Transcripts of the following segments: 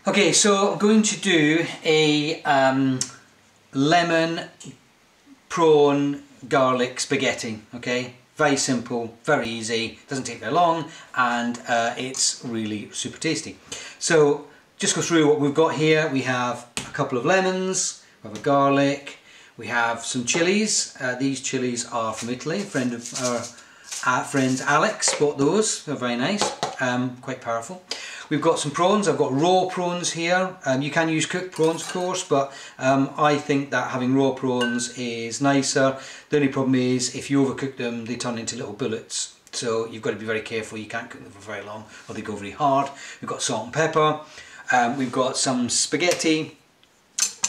Okay, so I'm going to do a lemon prawn garlic spaghetti. Okay, very simple, very easy, doesn't take very long, and it's really super tasty. So just go through what we've got here. We have a couple of lemons, we have a garlic, we have some chilies. These chilies are from Italy. A friend of our friend Alex bought those. They're very nice, quite powerful. We've got some prawns. I've got raw prawns here. You can use cooked prawns, of course, but I think that having raw prawns is nicer. The only problem is if you overcook them, they turn into little bullets. So you've got to be very careful. You can't cook them for very long or they go very hard. We've got salt and pepper. We've got some spaghetti.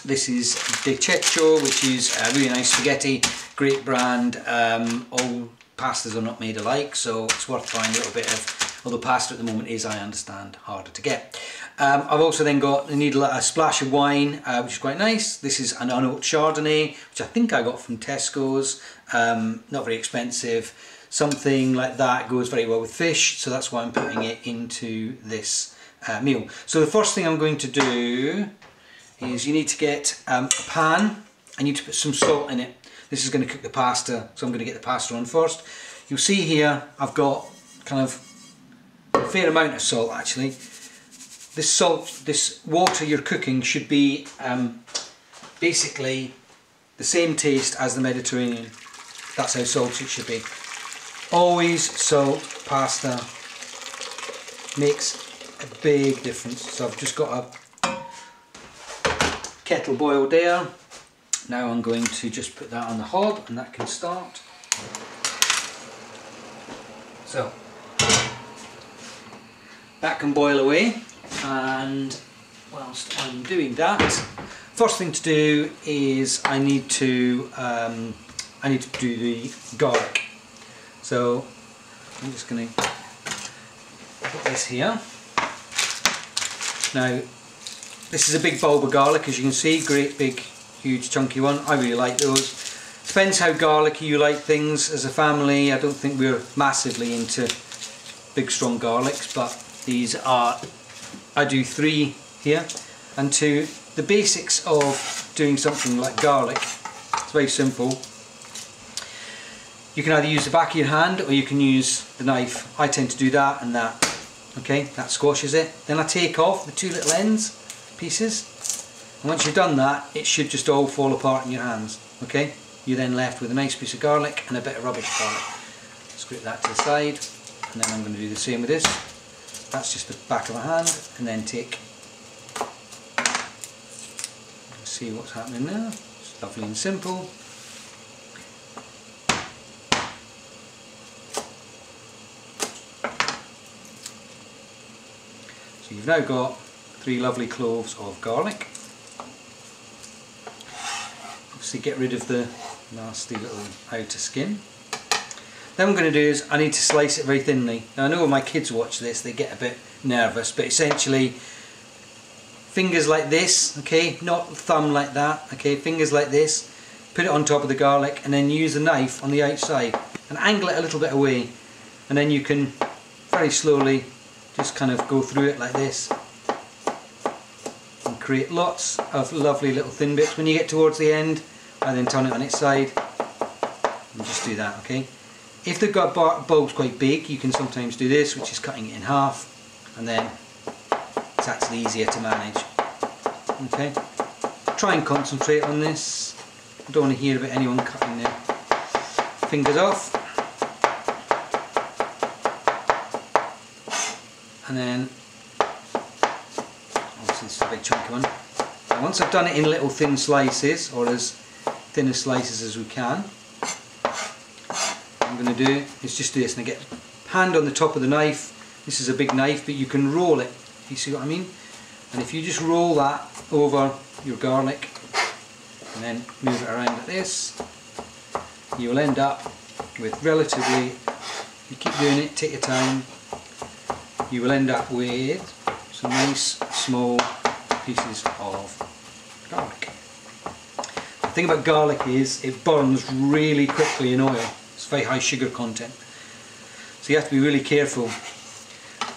This is the Ceccio, which is a really nice spaghetti. Great brand. All pastas are not made alike, so it's worth trying a little bit of. Although pasta at the moment is, I understand, harder to get. I've also then got, I need a splash of wine, which is quite nice. This is an unoaked Chardonnay, which I think I got from Tesco's. Not very expensive. Something like that goes very well with fish, so that's why I'm putting it into this meal. So the first thing I'm going to do is you need to get a pan. I need to put some salt in it. This is going to cook the pasta, so I'm going to get the pasta on first. You'll see here I've got kind of a fair amount of salt actually. This salt, this water you're cooking should be basically the same taste as the Mediterranean. That's how salty it should be. Always salt pasta makes a big difference. So I've just got a kettle boiled there. Now I'm going to just put that on the hob and that can start. So that can boil away, and whilst I'm doing that, first thing to do is I need to do the garlic. So I'm just going to put this here. Now this is a big bulb of garlic, as you can see, great big huge chunky one. I really like those. Depends how garlicky you like things. As a family, I don't think we're massively into big strong garlics, but these are, I do 3 here. And to the basics of doing something like garlic, it's very simple. You can either use the back of your hand or you can use the knife. I tend to do that and that. Okay, that squashes it. Then I take off the 2 little ends pieces, and once you've done that, it should just all fall apart in your hands. Okay, you're then left with a nice piece of garlic and a bit of rubbish garlic. Scrape that to the side, and then I'm going to do the same with this. That's just the back of my hand, and then take, see what's happening there. It's lovely and simple. So you've now got 3 lovely cloves of garlic. Obviously get rid of the nasty little outer skin. Then what I'm going to do is I need to slice it very thinly. Now I know when my kids watch this they get a bit nervous, but essentially fingers like this, okay, not thumb like that, okay, fingers like this, put it on top of the garlic and then use the knife on the outside and angle it a little bit away, and then you can very slowly just kind of go through it like this and create lots of lovely little thin bits. When you get towards the end, I then turn it on its side and just do that, okay. If the bulb's quite big, you can sometimes do this, which is cutting it in half, and then it's actually easier to manage. Okay, try and concentrate on this. I don't want to hear about anyone cutting their fingers off. And then, obviously this is a big chunky one. Now once I've done it in little thin slices, or as thin as slices as we can, I'm going to do is just do this, and I get hand on the top of the knife. This is a big knife, but you can roll it. You see what I mean? And if you just roll that over your garlic and then move it around like this, you will end up with relatively, if you keep doing it, take your time, you will end up with some nice small pieces of garlic. The thing about garlic is it burns really quickly in oil. It's very high sugar content, so you have to be really careful.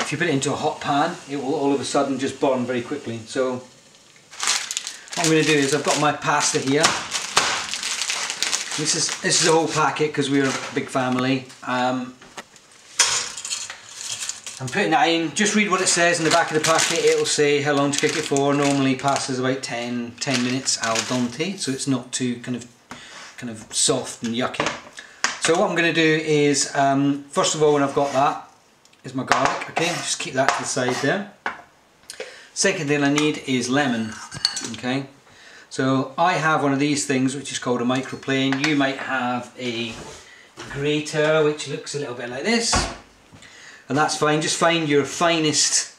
if you put it into a hot pan, it will all of a sudden just burn very quickly. So what I'm going to do is, I've got my pasta here. This is a whole packet because we're a big family. I'm putting that in. Just read what it says in the back of the packet. It will say how long to cook it for. Normally pasta is about 10 minutes al dente, so it's not too kind of soft and yucky. So what I'm going to do is, first of all, when I've got that, is my garlic. Okay, just keep that to the side there. Second thing I need is lemon. Okay, so I have one of these things which is called a microplane. You might have a grater which looks a little bit like this, and that's fine. Just find your finest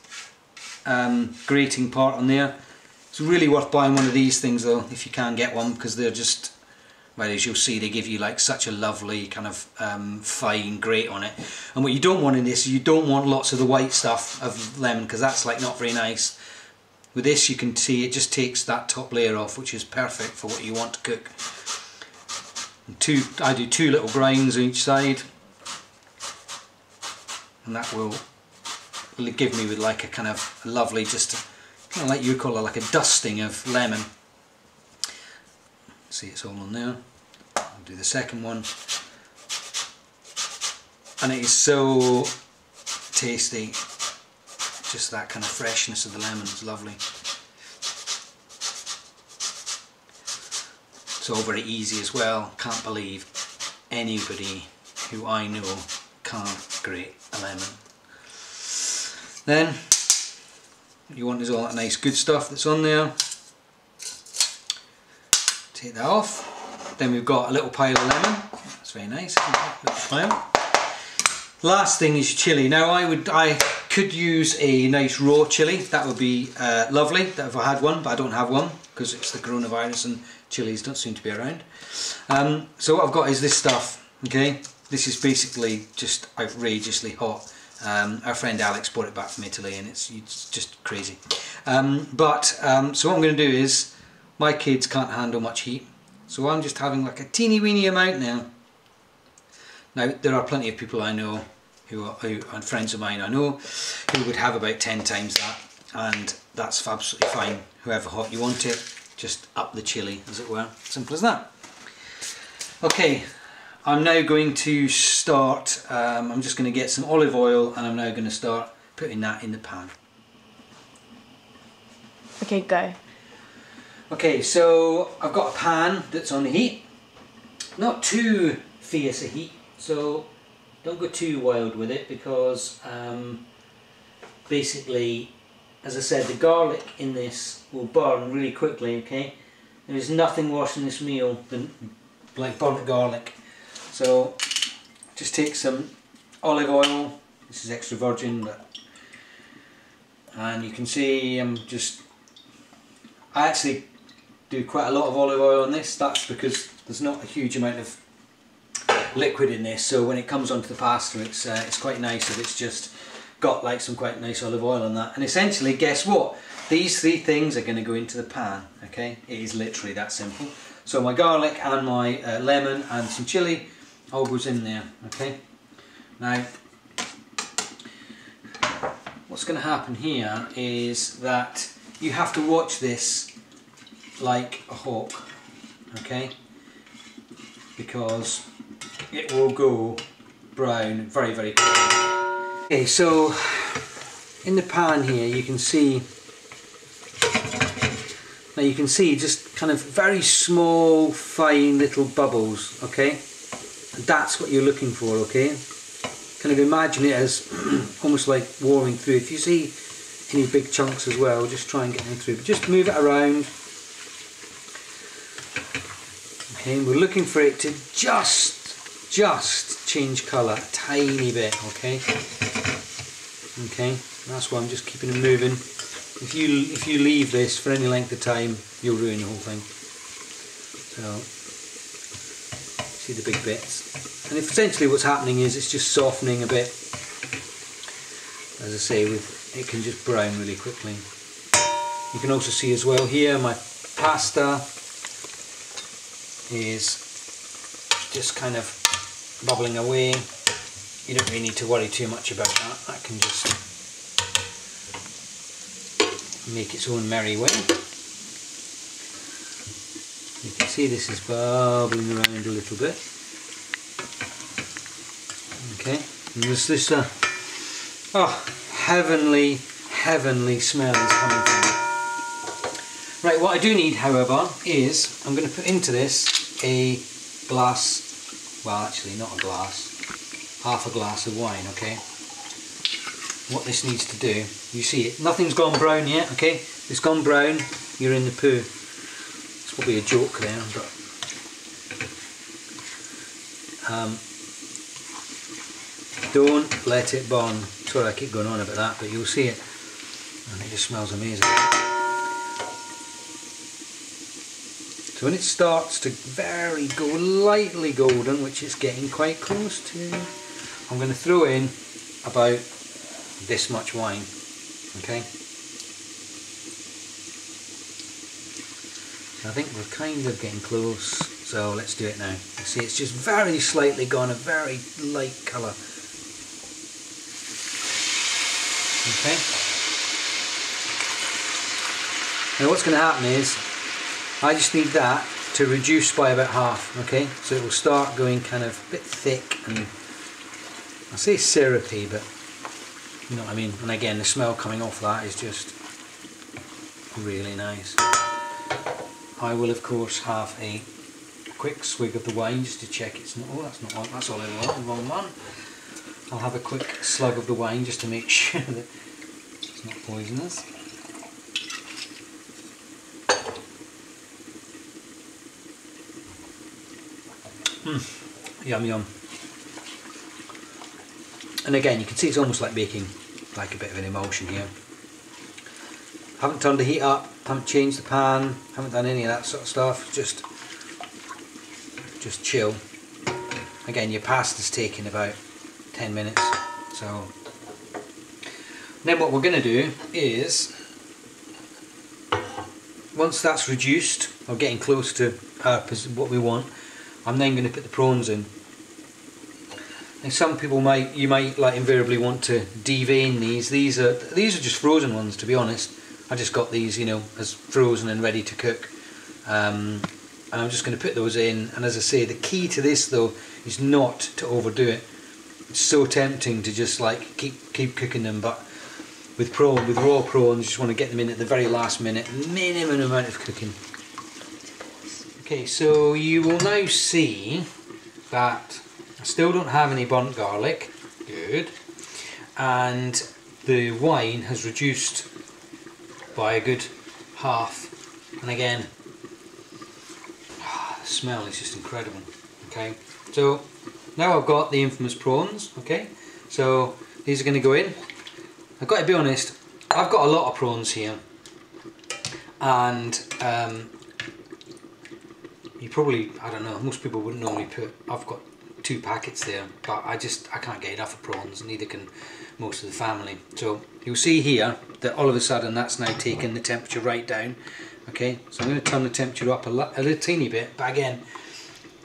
grating part on there. It's really worth buying one of these things though, if you can get one, because they're just, well, as you'll see, they give you like such a lovely kind of fine grate on it. And what you don't want in this, you don't want lots of the white stuff of lemon, because that's like not very nice. With this, you can see it just takes that top layer off, which is perfect for what you want to cook. And I do 2 little grinds on each side, and that will give me with like a kind of lovely, just kind of like you call it, like a dusting of lemon. See, it's all on there. I'll do the second one, and it is so tasty. Just that kind of freshness of the lemon is lovely. It's all very easy as well. Can't believe anybody who I know can't grate a lemon. Then what you want is all that nice good stuff that's on there. Take that off. Then we've got a little pile of lemon. That's very nice. Little pile. Last thing is chilli. Now I could use a nice raw chilli. That would be lovely if I had one, but I don't have one because it's the coronavirus and chilies don't seem to be around. So what I've got is this stuff. Okay, this is basically just outrageously hot. Our friend Alex brought it back from Italy, and it's just crazy. So what I'm going to do is, my kids can't handle much heat, so I'm just having like a teeny weeny amount now. Now there are plenty of people I know and friends of mine I know who would have about 10 times that, and that's absolutely fine. However hot you want it, just up the chilli, as it were. Simple as that. Okay, I'm now going to start, I'm just going to get some olive oil, and I'm now going to start putting that in the pan. Okay, go. Okay, so I've got a pan that's on the heat. Not too fierce a heat, so don't go too wild with it, because basically, as I said, the garlic in this will burn really quickly. Okay, there is nothing worse in this meal than like burnt garlic. So just take some olive oil. This is extra virgin, and you can see I actually do quite a lot of olive oil on this. That's because there's not a huge amount of liquid in this, so when it comes onto the pasta, it's quite nice if it's just got like some quite nice olive oil on that. And essentially, guess what? These 3 things are going to go into the pan. Okay, it is literally that simple. So my garlic and my lemon and some chilli all goes in there. Okay, now what's going to happen here is that you have to watch this like a hawk. Okay, because it will go brown very, very quickly. Okay, so in the pan here you can see, now you can see just kind of very small, fine little bubbles. Okay, and that's what you're looking for. Okay, kind of imagine it as almost like warming through. If you see any big chunks as well, just try and get them through, but just move it around. Okay, we're looking for it to just change colour a tiny bit. Okay, that's why I'm just keeping it moving. If you leave this for any length of time, you'll ruin the whole thing. So see the big bits, and essentially what's happening is it's just softening a bit. As I say, it can just brown really quickly. You can also see as well here my pasta is just kind of bubbling away. You don't really need to worry too much about that. That can just make its own merry way. You can see this is bubbling around a little bit. Okay, and there's this heavenly smell is coming from it. Right, what I do need, however, is I'm going to put into this a glass, well actually not a glass, half a glass of wine, okay? What this needs to do, you see it, nothing's gone brown yet, okay? If it's gone brown, you're in the poo. It's probably a joke there, but don't let it burn. Sorry I keep going on about that, but you'll see it, and it just smells amazing. So when it starts to go lightly golden, which it's getting quite close to, I'm going to throw in about this much wine, okay? So I think we're kind of getting close, so let's do it now. You see it's just very slightly gone, a very light colour. Okay. Now what's going to happen is, I just need that to reduce by about half, okay? So it will start going kind of a bit thick and, I say syrupy, but you know what I mean. And again, the smell coming off that is just really nice. I will of course have a quick swig of the wine just to check it's not, oh that's not one, that's all I want, the wrong one. I'll have a quick slug of the wine just to make sure that it's not poisonous. Yum yum. And again, you can see it's almost like making like a bit of an emulsion here. Haven't turned the heat up, haven't changed the pan, haven't done any of that sort of stuff, just chill. Again, your pasta's taking about 10 minutes, so then what we're going to do is, once that's reduced or getting close to what we want, I'm then going to put the prawns in. And some people you might like invariably want to devein these. These are just frozen ones, to be honest. I just got these, you know, as frozen and ready to cook. And I'm just going to put those in. And as I say, the key to this though is not to overdo it. It's so tempting to just like keep cooking them, but with raw prawns, you just want to get them in at the very last minute, minimum amount of cooking. Okay, so you will now see that I still don't have any burnt garlic, good, and the wine has reduced by a good half, and again, the smell is just incredible. Okay, so now I've got the infamous prawns, okay, so these are going to go in. I've got to be honest, I've got a lot of prawns here, and you probably, I don't know, most people wouldn't normally put, I've got 2 packets there, but I can't get enough of prawns, neither can most of the family. So you'll see here that all of a sudden that's now taken the temperature right down. Okay, so I'm going to turn the temperature up a little teeny bit, but again,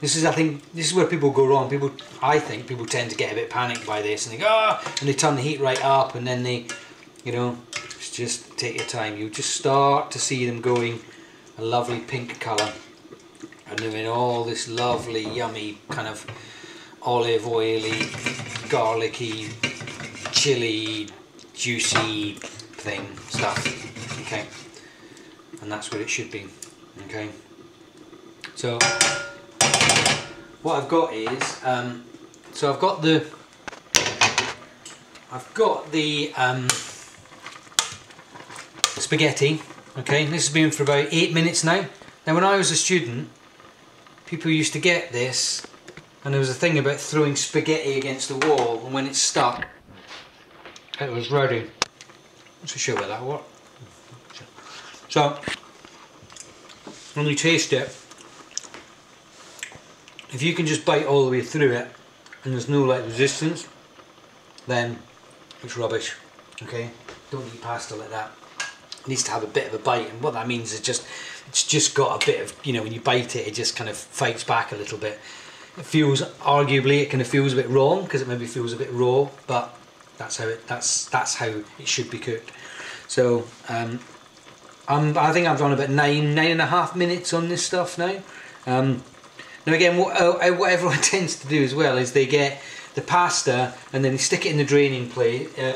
this is where people go wrong. I think people tend to get a bit panicked by this and they go, ah, and they turn the heat right up, and then they, you know, just take your time. You'll just start to see them going a lovely pink colour. And doing all this lovely, yummy, kind of olive oily, garlicky, chilli, juicy stuff. Okay, and that's what it should be. Okay, so what I've got is, so I've got the spaghetti. Okay, this has been for about 8 minutes now. Now, when I was a student, people used to get this, and there was a thing about throwing spaghetti against the wall, and when it stuck, it was ready. Not so sure about that. What? So, when you taste it, if you can just bite all the way through it, and there's no like resistance, then it's rubbish. Okay, don't eat pasta like that. It needs to have a bit of a bite, and what that means is it's just got a bit of, you know, when you bite it, it just kind of fights back a little bit. It feels, arguably, it kind of feels a bit wrong because it maybe feels a bit raw, but that's how it should be cooked. So I think I've done about 9.5 minutes on this stuff now. Now again, what everyone tends to do as well is they get the pasta and then they stick it in the draining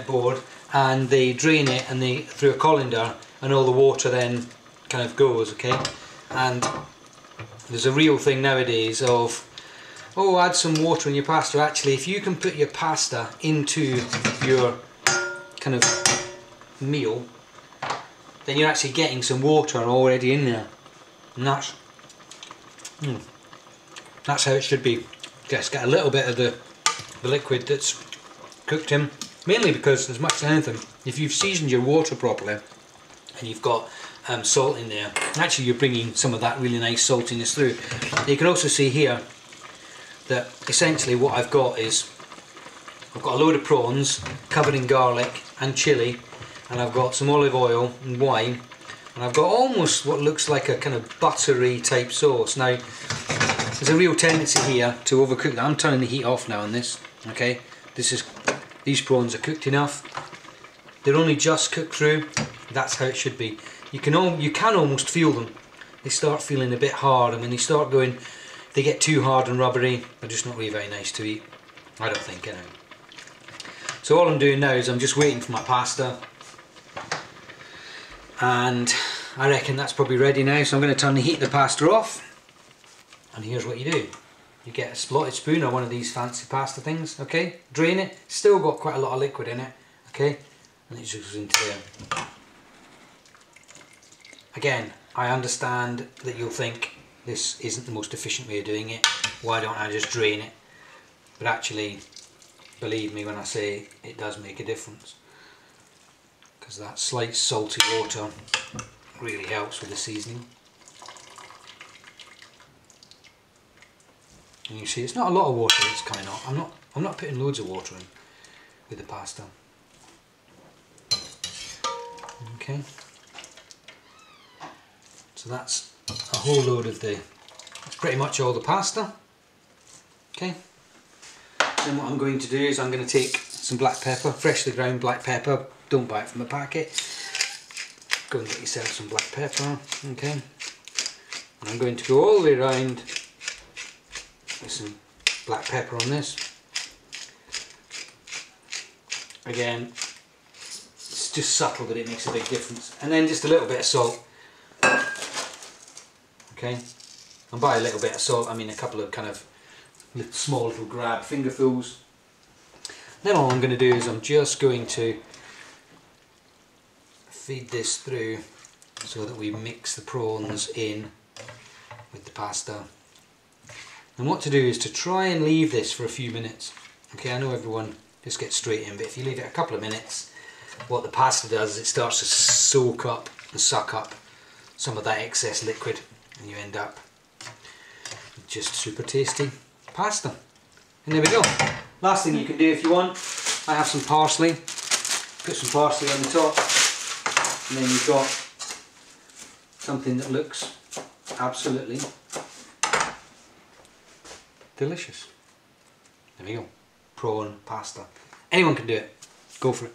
board and they drain it and they through a colander, and all the water then kind of goes, okay? And there's a real thing nowadays of, oh, add some water in your pasta. Actually, if you can put your pasta into your kind of meal, then you're actually getting some water already in there, and that's how it should be. Just get a little bit of the liquid that's cooked in, mainly because, as much as anything, if you've seasoned your water properly and you've got salt in there, actually you're bringing some of that really nice saltiness through. You can also see here that essentially what I've got is, I've got a load of prawns covered in garlic and chilli, and I've got some olive oil and wine, and I've got almost what looks like a kind of buttery type sauce. Now there's a real tendency here to overcook that. I'm turning the heat off now on this, okay? These prawns are cooked enough. They're only just cooked through. That's how it should be. You can almost feel them. They start feeling a bit hard, and when they start going, if they get too hard and rubbery, they're just not really very nice to eat. I don't think, anyway. So all I'm doing now is I'm just waiting for my pasta, and I reckon that's probably ready now. So I'm going to turn the heat of the pasta off, and here's what you do. You get a slotted spoon or one of these fancy pasta things, okay? Drain it. Still got quite a lot of liquid in it, okay? And it just goes into there. Again, I understand that you'll think this isn't the most efficient way of doing it. Why don't I just drain it? But actually, believe me when I say it does make a difference, because that slight salty water really helps with the seasoning. And you see, it's not a lot of water that's coming out. I'm not putting loads of water in with the pasta. Okay. So that's a whole load of that's pretty much all the pasta. Okay. Then what I'm going to do is I'm going to take some black pepper, freshly ground black pepper. Don't buy it from a packet. Go and get yourself some black pepper. Okay. And I'm going to go all the way around with some black pepper on this. Again, it's just subtle, but it makes a big difference. And then just a little bit of salt. Okay, and by a little bit of salt I mean a couple of kind of small little grab fingerfuls. Then all I'm going to do is I'm just going to feed this through so that we mix the prawns in with the pasta. And what to do is to try and leave this for a few minutes. Okay, I know everyone just gets straight in, but if you leave it a couple of minutes, what the pasta does is it starts to soak up and suck up some of that excess liquid, and you end up with just super tasty pasta. And there we go. Last thing you can do if you want, I have some parsley. Put some parsley on the top, and then you've got something that looks absolutely delicious. There we go. Prawn pasta. Anyone can do it. Go for it.